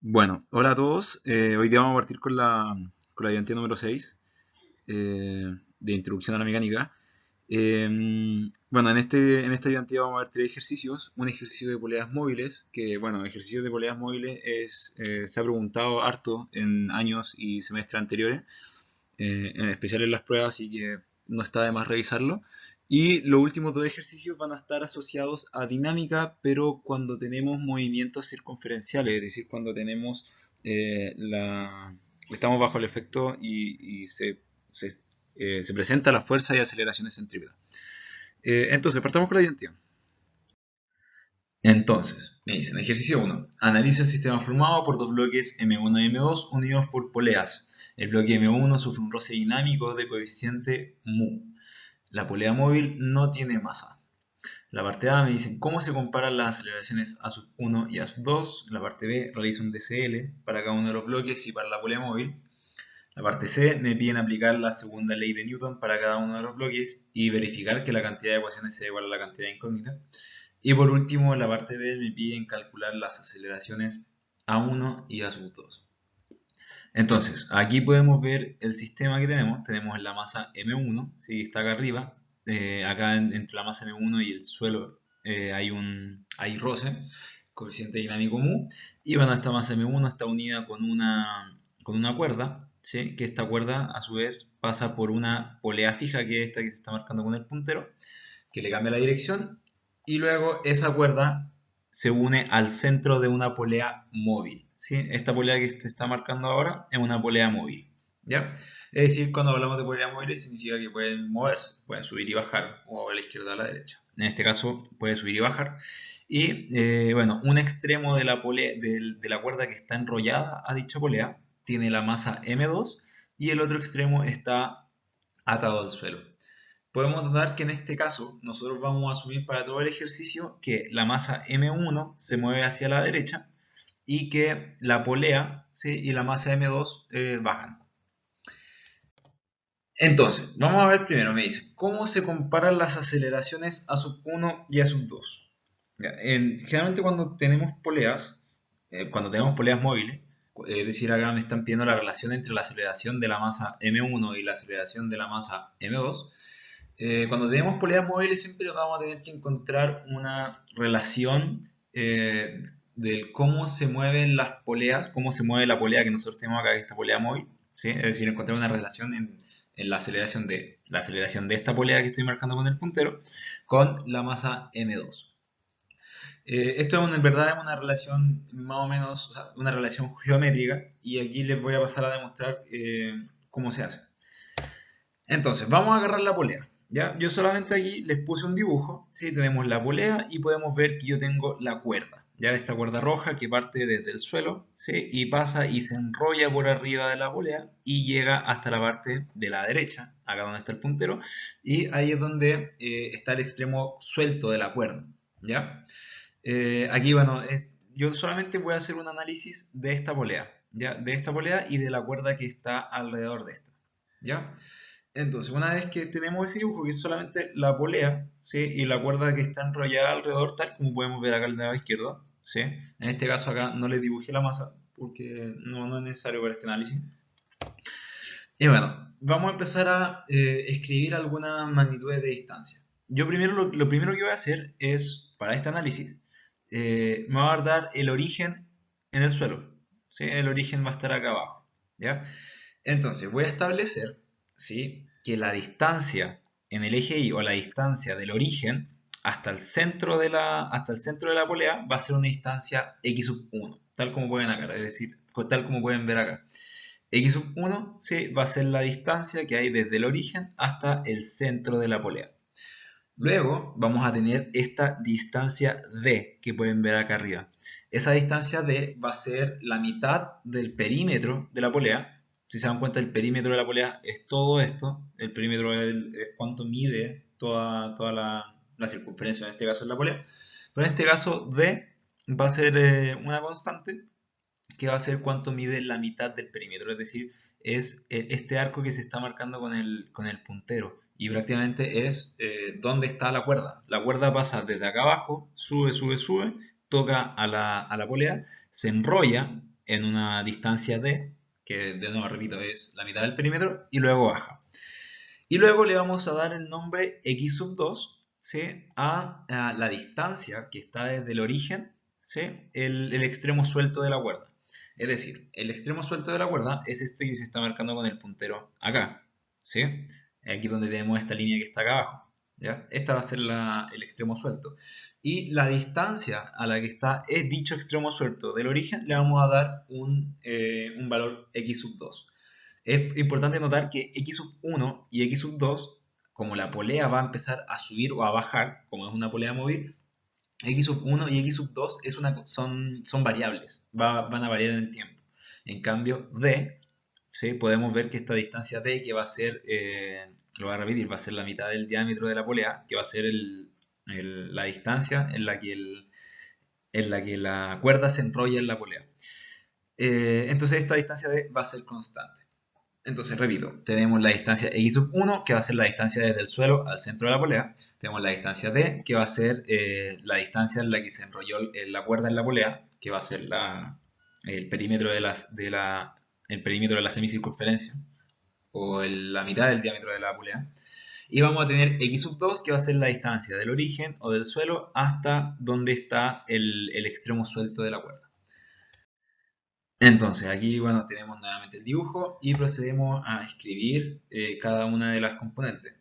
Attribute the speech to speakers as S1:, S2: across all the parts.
S1: Hola a todos. Hoy día vamos a partir con la ayudantía número 6 de Introducción a la Mecánica. En esta ayudantía vamos a ver tres ejercicios. Un ejercicio de poleas móviles, que ejercicio de poleas móviles se ha preguntado harto en años y semestres anteriores, en especial en las pruebas, así que no está de más revisarlo. Y los últimos dos ejercicios van a estar asociados a dinámica, pero cuando tenemos movimientos circunferenciales, es decir, cuando tenemos estamos bajo el efecto y se presenta la fuerza y aceleraciones centrípetas. Entonces, partamos con la identidad. Entonces, me dicen, ejercicio 1. Analiza el sistema formado por dos bloques M1 y M2 unidos por poleas. El bloque M1 sufre un roce dinámico de coeficiente mu. La polea móvil no tiene masa. La parte A me dicen cómo se comparan las aceleraciones A sub 1 y A sub 2. La parte B realiza un DCL para cada uno de los bloques y para la polea móvil. La parte C me piden aplicar la segunda ley de Newton para cada uno de los bloques y verificar que la cantidad de ecuaciones sea igual a la cantidad de incógnitas. Y por último, en la parte D me piden calcular las aceleraciones A1 y A sub 2. Entonces, aquí podemos ver el sistema que tenemos. Tenemos la masa M1, ¿sí? Está acá arriba. Acá entre la masa M1 y el suelo hay roce, coeficiente dinámico mu. Y bueno, esta masa M1 está unida con una cuerda, ¿sí? Que esta cuerda a su vez pasa por una polea fija, que es esta que se está marcando con el puntero, que le cambia la dirección. Y luego esa cuerda se une al centro de una polea móvil, ¿sí? Esta polea que se está marcando ahora es una polea móvil, ¿ya? Es decir, cuando hablamos de poleas móviles significa que pueden moverse, pueden subir y bajar, o a la izquierda o a la derecha. En este caso puede subir y bajar. Y un extremo de la cuerda que está enrollada a dicha polea tiene la masa M2 y el otro extremo está atado al suelo. Podemos notar que en este caso nosotros vamos a asumir para todo el ejercicio que la masa M1 se mueve hacia la derecha y que la polea, ¿sí? Y la masa M2 bajan. Entonces, vamos a ver primero, me dice, ¿cómo se comparan las aceleraciones a sub 1 y a sub 2? Generalmente cuando tenemos poleas móviles, es decir, acá me están pidiendo la relación entre la aceleración de la masa M1 y la aceleración de la masa M2. Cuando tenemos poleas móviles siempre vamos a tener que encontrar una relación de cómo se mueven las poleas, cómo se mueve la polea que nosotros tenemos acá, esta polea móvil, ¿sí? Es decir, encontrar una relación en la aceleración de esta polea que estoy marcando con el puntero con la masa M2. Esto en verdad es una relación más o menos, o sea, una relación geométrica y aquí les voy a pasar a demostrar cómo se hace. Entonces, vamos a agarrar la polea. ¿Ya? Yo solamente aquí les puse un dibujo, ¿sí? Tenemos la polea y podemos ver que yo tengo la cuerda, ¿ya? Esta cuerda roja que parte desde el suelo, ¿sí? Y pasa y se enrolla por arriba de la polea y llega hasta la parte de la derecha, acá donde está el puntero, y ahí es donde está el extremo suelto de la cuerda, ¿ya? Aquí, yo solamente voy a hacer un análisis de esta polea, ¿ya? De esta polea y de la cuerda que está alrededor de esta, ¿ya? Entonces, una vez que tenemos ese dibujo, que es solamente la polea, ¿sí? Y la cuerda que está enrollada alrededor, tal como podemos ver acá al lado izquierdo, ¿sí? En este caso acá no le dibujé la masa, porque no es necesario para este análisis. Y bueno, vamos a empezar a escribir algunas magnitudes de distancia. Yo primero, lo primero que voy a hacer es, para este análisis, me va a dar el origen en el suelo, ¿sí? El origen va a estar acá abajo, ¿ya? Entonces, voy a establecer, ¿sí? Que la distancia en el eje Y o la distancia del origen hasta el centro de la polea va a ser una distancia x sub 1, tal como pueden acá, es decir, tal como pueden ver acá. X sub 1, ¿sí? Va a ser la distancia que hay desde el origen hasta el centro de la polea. Luego vamos a tener esta distancia D que pueden ver acá arriba. Esa distancia D va a ser la mitad del perímetro de la polea. Si se dan cuenta, el perímetro de la polea es todo esto. El perímetro es cuánto mide toda la circunferencia, en este caso es la polea. Pero en este caso D va a ser una constante que va a ser cuánto mide la mitad del perímetro. Es decir, es este arco que se está marcando con el puntero y prácticamente es dónde está la cuerda. La cuerda pasa desde acá abajo, sube, sube, sube, toca a la polea, se enrolla, en una distancia d, que de nuevo repito es la mitad del perímetro, y luego baja. Y luego le vamos a dar el nombre x sub 2, ¿sí? a la distancia que está desde el origen, ¿sí? el extremo suelto de la cuerda. Es decir, el extremo suelto de la cuerda es este que se está marcando con el puntero acá, ¿sí? Aquí donde tenemos esta línea que está acá abajo, ¿ya? Esta va a ser el extremo suelto. Y la distancia a la que está dicho extremo suelto del origen le vamos a dar un valor x sub 2. Es importante notar que x sub 1 y x sub 2, como la polea va a empezar a subir o a bajar, como es una polea móvil, x sub 1 y x sub 2 son variables, van a variar en el tiempo. En cambio, d, ¿sí? Podemos ver que esta distancia d, que va a ser, lo voy a repetir, va a ser la mitad del diámetro de la polea, que va a ser la distancia en la que la cuerda se enrolla en la polea. Entonces esta distancia d va a ser constante. Entonces, repito, tenemos la distancia x sub 1, que va a ser la distancia desde el suelo al centro de la polea. Tenemos la distancia d, que va a ser la distancia en la que se enrolló la cuerda en la polea, que va a ser el perímetro el perímetro de la semicircunferencia, o la mitad del diámetro de la polea. Y vamos a tener x sub 2, que va a ser la distancia del origen o del suelo hasta donde está el extremo suelto de la cuerda. Entonces, aquí bueno, tenemos nuevamente el dibujo y procedemos a escribir cada una de las componentes.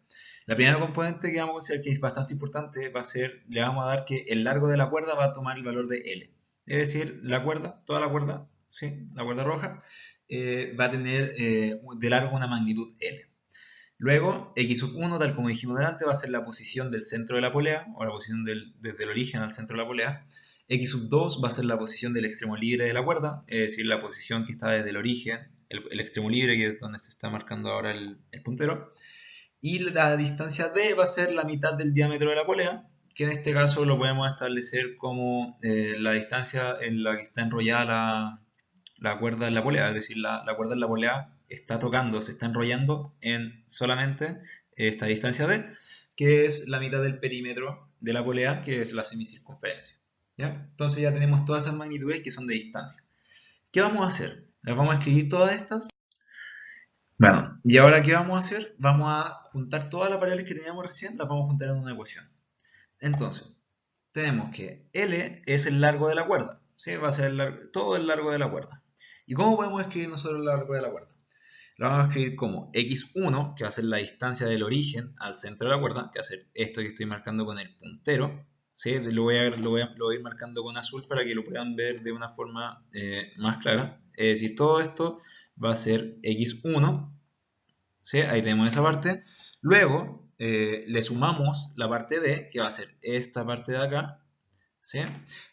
S1: La primera componente que vamos a considerar que es bastante importante va a ser, le vamos a dar que el largo de la cuerda va a tomar el valor de L. Es decir, la cuerda, toda la cuerda, ¿sí? La cuerda roja, va a tener de largo una magnitud L. Luego, x sub 1, tal como dijimos delante, va a ser la posición del centro de la polea, o la posición desde el origen al centro de la polea. X sub 2 va a ser la posición del extremo libre de la cuerda, es decir, la posición que está desde el origen, el extremo libre, que es donde se está marcando ahora el puntero. Y la distancia d va a ser la mitad del diámetro de la polea, que en este caso lo podemos establecer como la distancia en la que está enrollada la cuerda en la polea, es decir, la cuerda en la polea está tocando, se está enrollando en solamente esta distancia d, que es la mitad del perímetro de la polea, que es la semicircunferencia. ¿Ya? Entonces ya tenemos todas esas magnitudes que son de distancia. ¿Qué vamos a hacer? Las vamos a escribir todas estas. Bueno, y ahora ¿qué vamos a hacer? Vamos a juntar todas las variables que teníamos recién, las vamos a juntar en una ecuación. Entonces, tenemos que L es el largo de la cuerda, ¿sí? Va a ser todo el largo de la cuerda. ¿Y cómo podemos escribir nosotros el largo de la cuerda? Lo vamos a escribir como x1, que va a ser la distancia del origen al centro de la cuerda, que va a ser esto que estoy marcando con el puntero, ¿sí? Lo voy a ir marcando con azul para que lo puedan ver de una forma más clara. Es decir, todo esto va a ser x1, ¿sí? Ahí tenemos esa parte. Luego le sumamos la parte d, que va a ser esta parte de acá, ¿sí?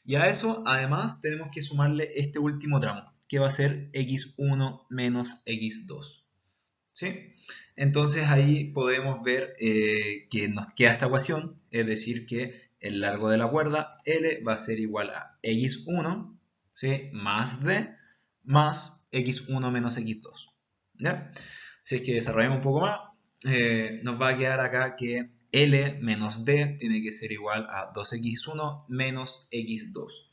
S1: Y a eso, además, tenemos que sumarle este último tramo, que va a ser x1 menos x2, ¿sí? Entonces ahí podemos ver que nos queda esta ecuación, es decir, que el largo de la cuerda L va a ser igual a x1, ¿sí? Más d más x1 menos x2, ¿ya? Si es que desarrollamos un poco más, nos va a quedar acá que L menos D tiene que ser igual a 2x1 menos x2.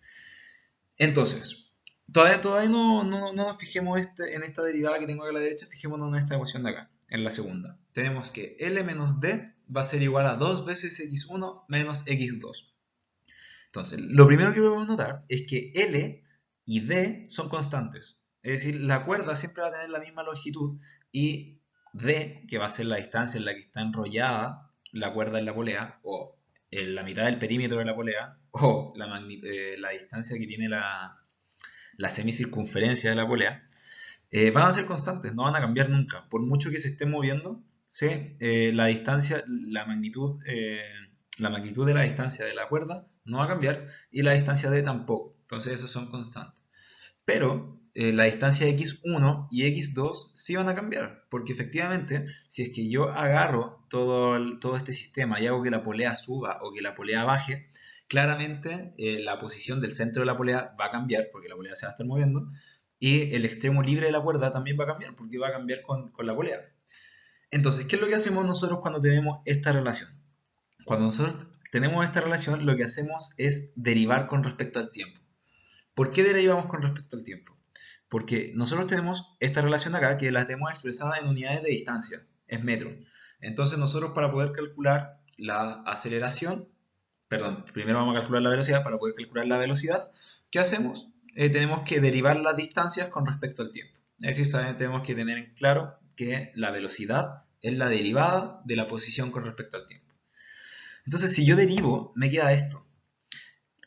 S1: Entonces, todavía no nos fijemos en esta derivada que tengo acá a la derecha, fijémonos en esta ecuación de acá, en la segunda. Tenemos que L menos D va a ser igual a 2 veces x1 menos x2. Entonces, lo primero que podemos notar es que L y D son constantes. Es decir, la cuerda siempre va a tener la misma longitud y D, que va a ser la distancia en la que está enrollada la cuerda en la polea, o en la mitad del perímetro de la polea, o la distancia que tiene la semicircunferencia de la polea, van a ser constantes, no van a cambiar nunca. Por mucho que se esté moviendo, ¿sí? La distancia, la magnitud de la distancia de la cuerda no va a cambiar y la distancia d tampoco. Entonces esos son constantes. Pero la distancia x1 y x2 sí van a cambiar, porque efectivamente, si es que yo agarro todo este sistema y hago que la polea suba o que la polea baje, claramente la posición del centro de la polea va a cambiar, porque la polea se va a estar moviendo, y el extremo libre de la cuerda también va a cambiar, porque va a cambiar con la polea. Entonces, ¿qué es lo que hacemos nosotros cuando tenemos esta relación? Cuando nosotros tenemos esta relación, lo que hacemos es derivar con respecto al tiempo. ¿Por qué derivamos con respecto al tiempo? Porque nosotros tenemos esta relación acá que la tenemos expresada en unidades de distancia, es metro. Entonces nosotros para poder calcular la aceleración, perdón, primero vamos a calcular la velocidad, para poder calcular la velocidad, ¿qué hacemos? Tenemos que derivar las distancias con respecto al tiempo. Es decir, tenemos que tener en claro que la velocidad es la derivada de la posición con respecto al tiempo. Entonces, si yo derivo, me queda esto.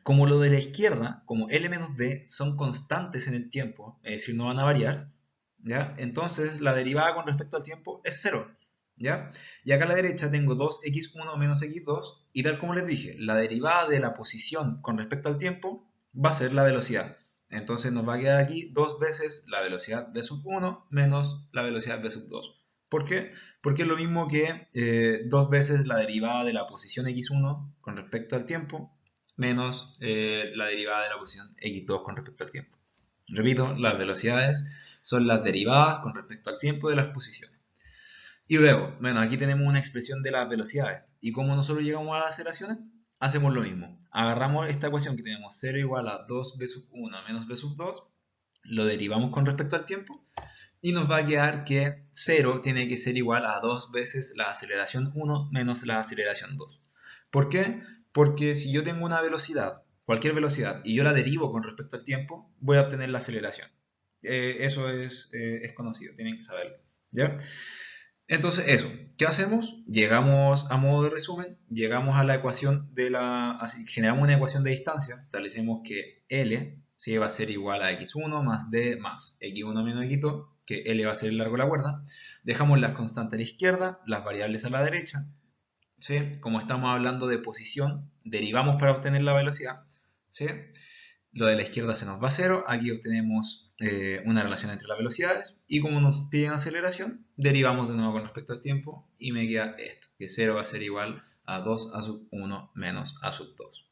S1: Como lo de la izquierda, como L menos D son constantes en el tiempo, es decir, no van a variar, ¿ya? Entonces la derivada con respecto al tiempo es 0, ¿ya? Y acá a la derecha tengo 2x1 menos x2, y tal como les dije, la derivada de la posición con respecto al tiempo va a ser la velocidad. Entonces nos va a quedar aquí dos veces la velocidad v sub 1 menos la velocidad v sub 2. ¿Por qué? Porque es lo mismo que dos veces la derivada de la posición x1 con respecto al tiempo menos la derivada de la posición x2 con respecto al tiempo. Repito, las velocidades son las derivadas con respecto al tiempo de las posiciones. Y luego, bueno, aquí tenemos una expresión de las velocidades. ¿Y cómo nosotros llegamos a las aceleraciones? Hacemos lo mismo. Agarramos esta ecuación que tenemos 0 igual a 2v sub 1 menos v sub 2, lo derivamos con respecto al tiempo y nos va a quedar que 0 tiene que ser igual a 2 veces la aceleración 1 menos la aceleración 2. ¿Por qué? Porque si yo tengo una velocidad, cualquier velocidad, y yo la derivo con respecto al tiempo, voy a obtener la aceleración. Eso es conocido, tienen que saberlo. ¿Ya? Entonces, eso. ¿Qué hacemos? Llegamos, a modo de resumen, llegamos a la ecuación de la... generamos una ecuación de distancia, establecemos que L, ¿sí?, va a ser igual a x1 más d más x1 menos x2, que L va a ser el largo de la cuerda. Dejamos las constantes a la izquierda, las variables a la derecha. ¿Sí? Como estamos hablando de posición, derivamos para obtener la velocidad. ¿Sí? Lo de la izquierda se nos va a cero. Aquí obtenemos una relación entre las velocidades. Y como nos piden aceleración, derivamos de nuevo con respecto al tiempo. Y me queda esto, que 0 va a ser igual a 2 a sub 1 menos a sub 2.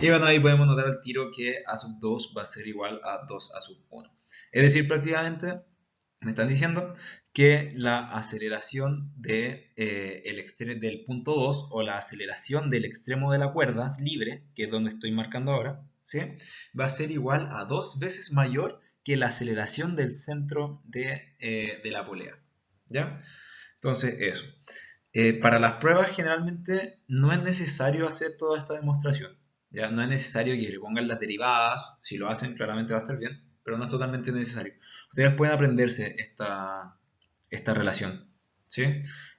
S1: Y bueno, ahí podemos notar al tiro que a sub 2 va a ser igual a 2 a sub 1. Es decir, prácticamente me están diciendo que la aceleración del punto 2 o la aceleración del extremo de la cuerda libre, que es donde estoy marcando ahora, ¿sí?, va a ser igual a 2 veces mayor que la aceleración del centro de la polea. ¿Ya? Entonces, eso. Para las pruebas generalmente no es necesario hacer toda esta demostración. ¿Ya? No es necesario que le pongan las derivadas. Si lo hacen, claramente va a estar bien, pero no es totalmente necesario. Ustedes pueden aprenderse esta relación, ¿sí?,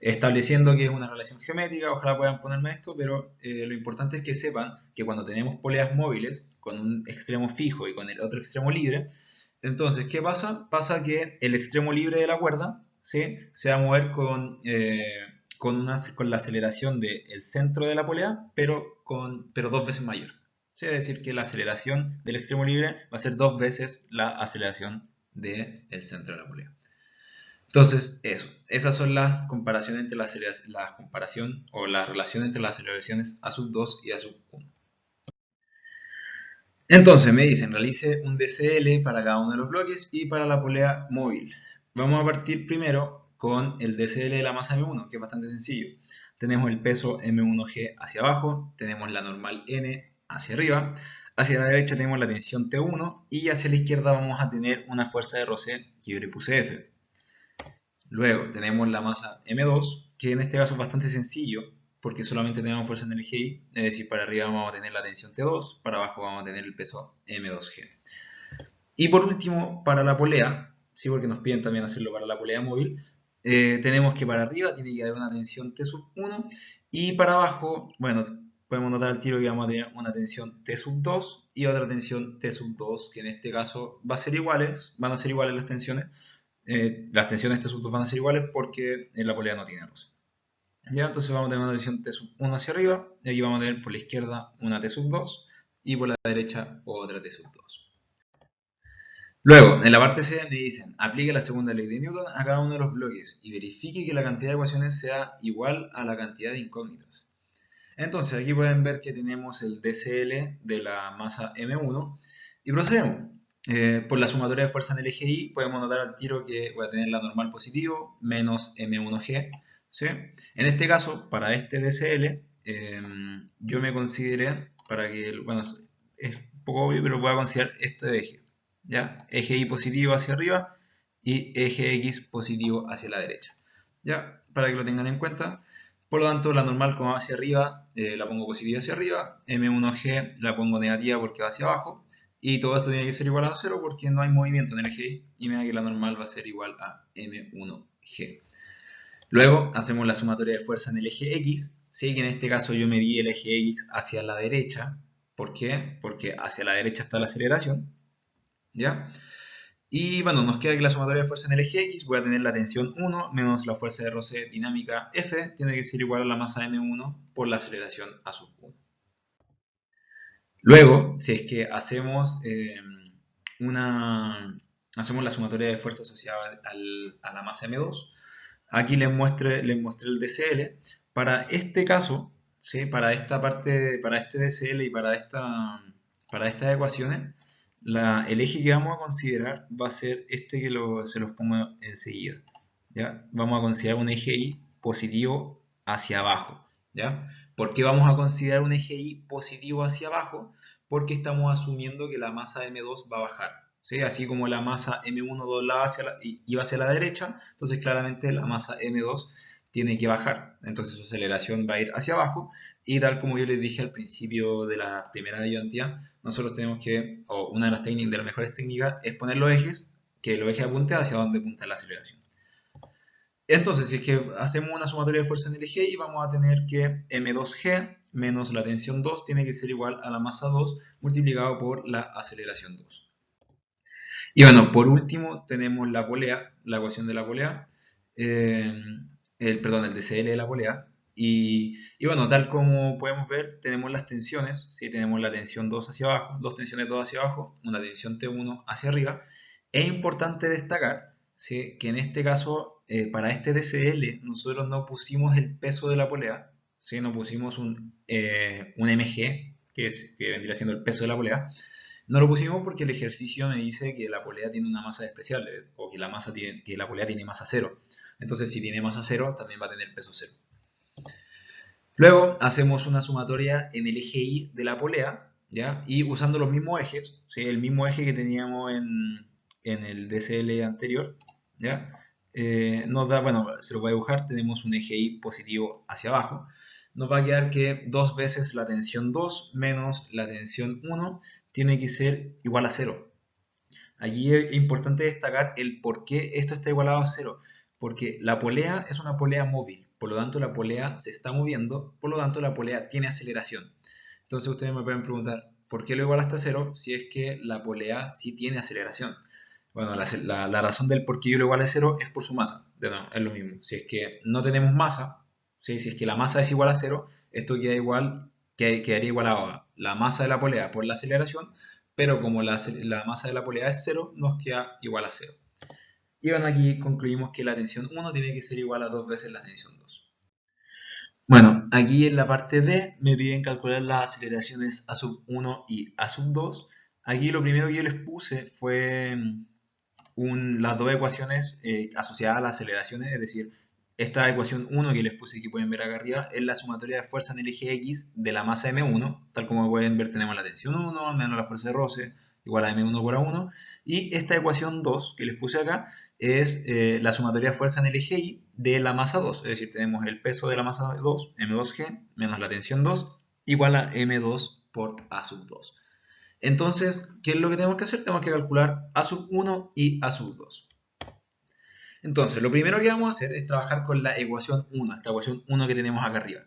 S1: estableciendo que es una relación geométrica. Ojalá puedan ponerme esto, pero lo importante es que sepan que cuando tenemos poleas móviles con un extremo fijo y con el otro extremo libre, entonces, ¿qué pasa? Pasa que el extremo libre de la cuerda, ¿sí?, se va a mover con la aceleración del centro de la polea, pero dos veces mayor. ¿Sí? Es decir, que la aceleración del extremo libre va a ser dos veces la aceleración del centro de la polea. Entonces, eso. Esas son las comparaciones entre la comparación o la relación entre las aceleraciones a sub 2 y a sub 1. Entonces me dicen, realice un DCL para cada uno de los bloques y para la polea móvil. Vamos a partir primero con el DCL de la masa M1, que es bastante sencillo. Tenemos el peso M1G hacia abajo, tenemos la normal N hacia arriba, hacia la derecha tenemos la tensión T1 y hacia la izquierda vamos a tener una fuerza de roce que yo le puse F. Luego tenemos la masa M2, que en este caso es bastante sencillo, porque solamente tenemos fuerza en el eje Y, es decir, para arriba vamos a tener la tensión T2, para abajo vamos a tener el peso M2G. Y por último, para la polea, sí, porque nos piden también hacerlo para la polea móvil, tenemos que para arriba tiene que haber una tensión T sub 1 y para abajo, bueno, podemos notar al tiro que vamos a tener una tensión T sub 2 y otra tensión T sub 2, que en este caso van a ser iguales las tensiones T sub 2 van a ser iguales porque en la polea no tiene roce. Ya, entonces vamos a tener una tensión T sub 1 hacia arriba, y aquí vamos a tener por la izquierda una T sub 2 y por la derecha otra T sub 2. Luego, en la parte C me dicen, aplique la segunda ley de Newton a cada uno de los bloques y verifique que la cantidad de ecuaciones sea igual a la cantidad de incógnitas. Entonces, aquí pueden ver que tenemos el DCL de la masa M1 y procedemos. Por la sumatoria de fuerza en el eje Y, podemos notar al tiro que voy a tener la normal positivo menos M1G. ¿Sí? En este caso, para este DCL, yo me consideré, bueno, es un poco obvio, pero voy a considerar este eje. ¿ya? Eje Y positivo hacia arriba y eje X positivo hacia la derecha, ¿ya? Para que lo tengan en cuenta. Por lo tanto, la normal como va hacia arriba, la pongo positiva hacia arriba, M1G la pongo negativa porque va hacia abajo, y todo esto tiene que ser igual a 0 porque no hay movimiento en el eje Y, y me da que la normal va a ser igual a M1G. Luego hacemos la sumatoria de fuerza en el eje X, ¿sí? Que en este caso yo medí el eje X hacia la derecha. ¿Por qué? Porque hacia la derecha está la aceleración, ¿ya? Y bueno, nos queda que la sumatoria de fuerza en el eje X, voy a tener la tensión 1 menos la fuerza de roce dinámica F, tiene que ser igual a la masa M1 por la aceleración A sub 1. Luego, si es que hacemos la sumatoria de fuerza asociada a la masa M2, aquí les mostré el DCL. Para este caso, ¿sí? Para esta parte, para este DCL y para estas ecuaciones, el eje que vamos a considerar va a ser este que se los pongo enseguida, ¿ya? Vamos a considerar un eje Y positivo hacia abajo, ¿ya? ¿Por qué vamos a considerar un eje Y positivo hacia abajo? Porque estamos asumiendo que la masa M2 va a bajar, ¿sí? Así como la masa M1 doblada iba hacia la derecha, entonces claramente la masa M2 tiene que bajar, entonces su aceleración va a ir hacia abajo, y tal como yo les dije al principio de la primera ayudantía, nosotros tenemos que, o una de las técnicas, de las mejores técnicas, es poner los ejes, que los ejes apunten hacia donde apunta la aceleración. Entonces, si es que hacemos una sumatoria de fuerza en el eje Y, vamos a tener que M2G menos la tensión 2 tiene que ser igual a la masa 2 multiplicado por la aceleración 2. Y bueno, por último tenemos la polea, la ecuación de la polea, eh, el DCL de la polea. Y bueno, tal como podemos ver, tenemos las tensiones, ¿sí? Tenemos la tensión 2 hacia abajo, dos tensiones 2 hacia abajo, una tensión T1 hacia arriba. Es importante destacar, ¿sí? Que en este caso, para este DCL, nosotros no pusimos el peso de la polea, ¿sí? No pusimos un mg, que vendría siendo el peso de la polea. No lo pusimos porque el ejercicio me dice que la polea tiene una masa despreciable, o que la polea tiene masa cero. Entonces, si tiene masa cero, también va a tener peso cero. Luego hacemos una sumatoria en el eje Y de la polea, ¿ya? Y usando los mismos ejes, ¿sí? El mismo eje que teníamos en el DCL anterior, ¿ya? Nos da, bueno, se lo voy a dibujar, tenemos un eje Y positivo hacia abajo. Nos va a quedar que 2 veces la tensión 2 menos la tensión 1 tiene que ser igual a 0. Aquí es importante destacar el por qué esto está igualado a 0. Porque la polea es una polea móvil, por lo tanto la polea se está moviendo, por lo tanto la polea tiene aceleración. Entonces ustedes me pueden preguntar, ¿por qué lo igualaste a 0 si es que la polea sí tiene aceleración? Bueno, la razón del por qué yo lo igualo a 0 es por su masa. De nuevo, es lo mismo. Si es que no tenemos masa, ¿sí? Si es que la masa es igual a 0, esto quedaría igualado a la masa de la polea por la aceleración, pero como la masa de la polea es 0, nos queda igual a 0. Y bueno, aquí concluimos que la tensión 1 tiene que ser igual a 2 veces la tensión 2. Bueno, aquí en la parte D me piden calcular las aceleraciones A sub 1 y A sub 2. Aquí lo primero que yo les puse fue las dos ecuaciones asociadas a las aceleraciones, es decir, esta ecuación 1 que les puse que pueden ver acá arriba es la sumatoria de fuerza en el eje X de la masa M1, tal como pueden ver tenemos la tensión 1 menos la fuerza de roce igual a M1 por A1, y esta ecuación 2 que les puse acá es la sumatoria de fuerza en el eje Y de la masa 2, es decir, tenemos el peso de la masa 2, M2G, menos la tensión 2, igual a M2 por A sub 2. Entonces, ¿qué es lo que tenemos que hacer? Tenemos que calcular A sub 1 y A sub 2. Entonces, lo primero que vamos a hacer es trabajar con la ecuación 1, esta ecuación 1 que tenemos acá arriba.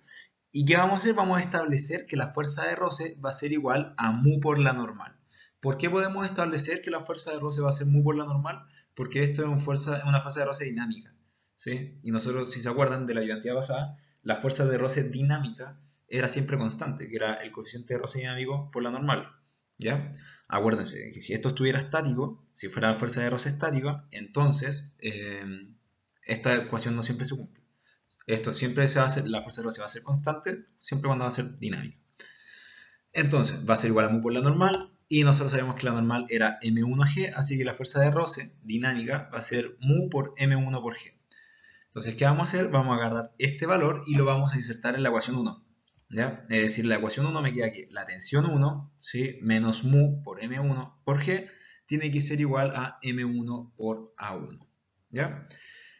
S1: ¿Y qué vamos a hacer? Vamos a establecer que la fuerza de roce va a ser igual a mu por la normal. ¿Por qué podemos establecer que la fuerza de roce va a ser mu por la normal? Porque esto es una fuerza de roce dinámica, ¿sí? Y nosotros, si se acuerdan de la ayudantía pasada, la fuerza de roce dinámica era siempre constante, que era el coeficiente de roce dinámico por la normal, ¿ya? Acuérdense que si esto estuviera estático, si fuera la fuerza de roce estática, entonces esta ecuación no siempre se cumple. Esto siempre la fuerza de roce va a ser constante, siempre cuando va a ser dinámica. Entonces, va a ser igual a mu por la normal, y nosotros sabemos que la normal era m1g, así que la fuerza de roce dinámica va a ser mu por m1 por g. Entonces, ¿qué vamos a hacer? Vamos a agarrar este valor y lo vamos a insertar en la ecuación 1. ¿Ya? Es decir, la ecuación 1 me queda aquí, la tensión 1, ¿sí? Menos mu por m1 por g, tiene que ser igual a M1 por A1. ¿Ya?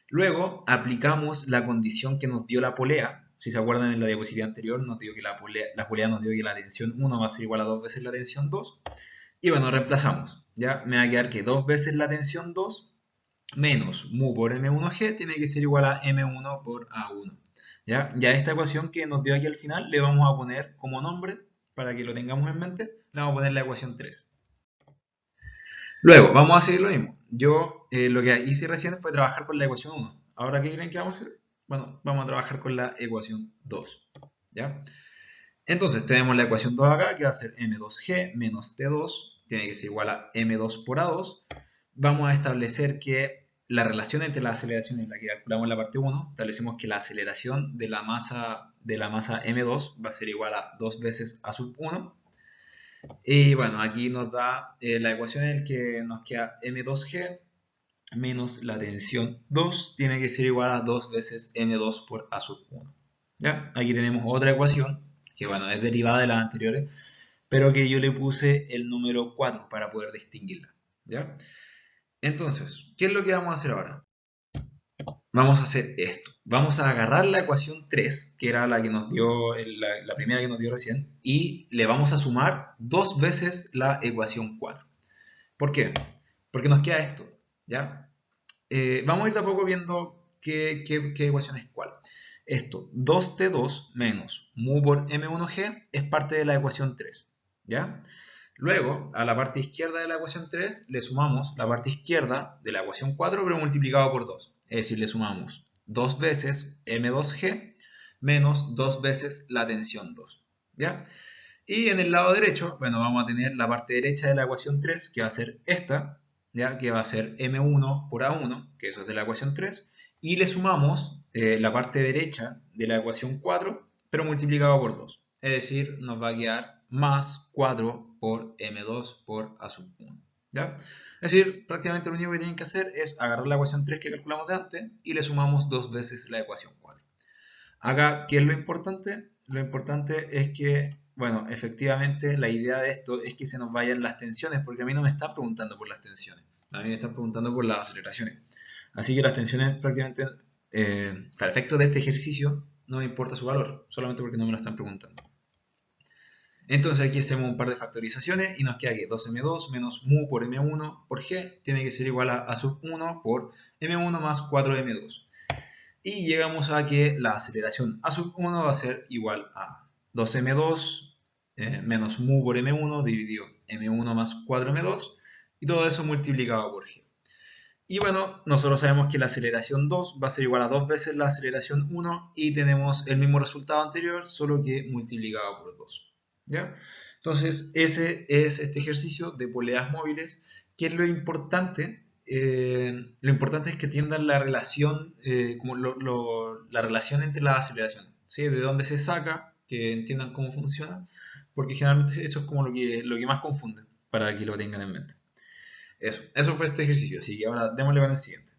S1: Luego aplicamos la condición que nos dio la polea. Si se acuerdan, en la diapositiva anterior nos dio que la polea nos dio que la tensión 1 va a ser igual a 2 veces la tensión 2. Y bueno, reemplazamos. Ya me va a quedar que 2 veces la tensión 2 menos mu por M1G tiene que ser igual a M1 por A1. ¿Ya? Ya esta ecuación que nos dio aquí al final le vamos a poner como nombre, para que lo tengamos en mente, le vamos a poner la ecuación 3. Luego, vamos a seguir lo mismo. Yo lo que hice recién fue trabajar con la ecuación 1. Ahora, ¿qué creen que vamos a hacer? Bueno, vamos a trabajar con la ecuación 2. ¿Ya? Entonces, tenemos la ecuación 2 acá, que va a ser M2G menos T2, tiene que ser igual a M2 por A2. Vamos a establecer que la relación entre las aceleraciones, la que calculamos en la parte 1, establecemos que la aceleración de la masa M2 va a ser igual a 2 veces A sub 1. Y bueno, aquí nos da la ecuación en la que nos queda M2G menos la tensión 2 tiene que ser igual a 2 veces M2 por A sub 1. ¿Ya? Aquí tenemos otra ecuación, que bueno, es derivada de las anteriores, pero que yo le puse el número 4 para poder distinguirla. ¿Ya? Entonces, ¿qué es lo que vamos a hacer ahora? Vamos a hacer esto. Vamos a agarrar la ecuación 3, que era la que nos dio, la primera que nos dio recién, y le vamos a sumar 2 veces la ecuación 4. ¿Por qué? Porque nos queda esto, ¿ya? Vamos a ir de a poco viendo qué ecuación es cuál. Esto, 2t2 menos mu por m1g es parte de la ecuación 3, ¿ya? Luego, a la parte izquierda de la ecuación 3 le sumamos la parte izquierda de la ecuación 4, pero multiplicado por 2. Es decir, le sumamos 2 veces m2g menos 2 veces la tensión 2, ¿ya? Y en el lado derecho, bueno, vamos a tener la parte derecha de la ecuación 3, que va a ser esta, ¿ya? Que va a ser m1 por a1, que eso es de la ecuación 3, y le sumamos la parte derecha de la ecuación 4, pero multiplicado por 2. Es decir, nos va a quedar más 4 por m2 por a sub 1. ¿Ya? Es decir, prácticamente lo único que tienen que hacer es agarrar la ecuación 3 que calculamos de antes y le sumamos 2 veces la ecuación 4. Acá, ¿qué es lo importante? Lo importante es que, bueno, efectivamente la idea de esto es que se nos vayan las tensiones, porque a mí no me están preguntando por las tensiones, a mí me están preguntando por las aceleraciones. Así que las tensiones prácticamente, para efectos de este ejercicio, no me importa su valor, solamente porque no me lo están preguntando. Entonces aquí hacemos un par de factorizaciones y nos queda que 2m2 menos mu por m1 por g tiene que ser igual a sub 1 por m1 más 4m2. Y llegamos a que la aceleración a sub 1 va a ser igual a 2m2 menos mu por m1 dividido m1 más 4m2 y todo eso multiplicado por g. Y bueno, nosotros sabemos que la aceleración 2 va a ser igual a 2 veces la aceleración 1 y tenemos el mismo resultado anterior, solo que multiplicado por 2. ¿Ya? Entonces, ese es este ejercicio de poleas móviles, que es lo importante. Lo importante es que entiendan la relación, la relación entre las aceleraciones, ¿sí? De dónde se saca, que entiendan cómo funciona, porque generalmente eso es como lo que más confunde, para que lo tengan en mente. Eso fue este ejercicio, así que ahora démosle con el siguiente.